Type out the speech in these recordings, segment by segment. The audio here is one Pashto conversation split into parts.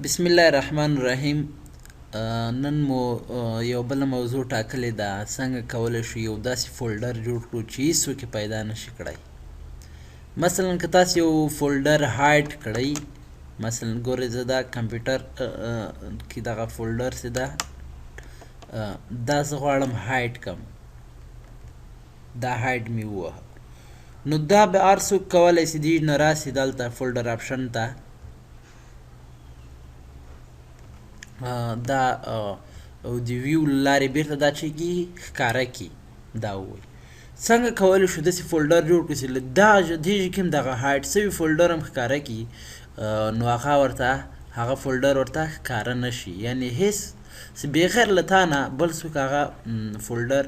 بسم الله الرحمن الرحیم. نن مو یو بل موضوع ټاکلې ده، څنګه کولی شو یو داسې فولډر جوړ کړو چې هیڅوک یې پیدا نشي کړی. مثلا که تاسو یو فولډر هایډ کړئ، مثلا ګورئ زه دا کمپیوټر کې دغه فولډر چې ده دا زه غواړم هایډ کړم، دا هایډ مې ووهه، نو دا به هر څوک کولی شي دې نه راسي دلته فولډر آپشن ته، دا د ویو له لارې بیرته دا چې کېږي ښکاره کړي، دا ووایي څنګه کولی شو داسې فولډر جوړ کړو چې له دې ژبې کې هم دغه هایډ سوي فولډر هم ښکاره کړي، نو هغه ورته هغه فولډر ورته ښکاره نه شي، یعنې هېڅ بغیر له تا نه بل څوک هغه فولډر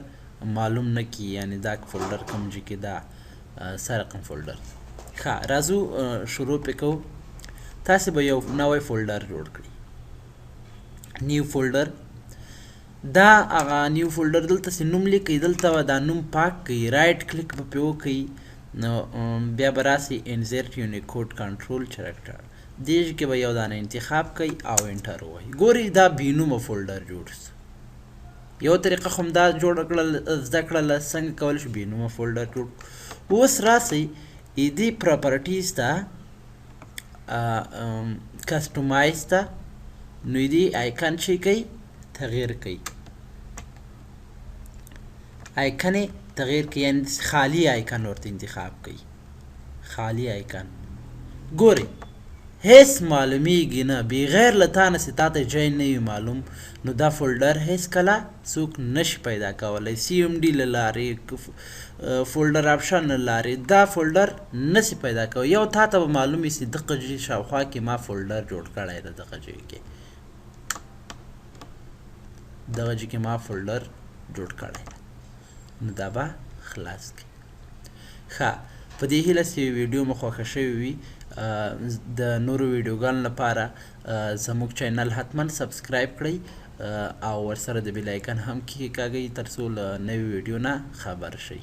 معلوم نه کړي، یعنې دا فولډر کوم چې کې دا سرقم فولډر. ښه راځو شروع پې کوو. تاسې به یو نوی فولډر جوړ کړئ، نیو فولډر. دا هغه نیو فولډر دلته چې نوم لیکئ، دلته به دا نوم پاک کړئ، رایټ کلیک به پې وکئ، نو بیا به راسئ انزرټ یونیکوډ کنټرول چرکټر، دې کې به یو دانه انتخاب کئ او انټر ووهئ. ګورئ دا بې نومه فولډر جوړ شو. یو طریقه خو همدا جوړه کړل، زده کړله څنګه کولی شو بې نومه فولډر جوړ کړو. اوس راسئ دې پراپرټیز ته، کسټمایز ته، نو دې آیکن چې کوي تغییر کوي، آیکن یې تغییر کوي، یعنې خالي آیکن ورته انتخاب کوي، خالي آیکن. ګورئ هیڅ معلومیږي نه، بغیر له تا نه چې تا ته ځای نه وي معلوم، نو دا فولډر هیڅکله څوک نشي پیدا کولی. سی ام ډي له لارې، فولډر آپشن له لارې دا فولډر نشي پیدا کولی. یو تا ته به معلوم وي چې دغه ځای شاوخوا کې ما فولډر جوړ کړی دی، دغه ځای کې دغه ځای کې ما فولډر جوړ کړی دی، نو دا به خلاص کړي. ښه، په دې هیله چې ویډیو مو خوښه شوې وي، د نورو ویډیوګانو لپاره زموږ چینل حتما سبسکرایب کړئ او ورسره د بیل آیکن هم کښېکاږئ تر څو له نوې ویډیو نه خبر شئ.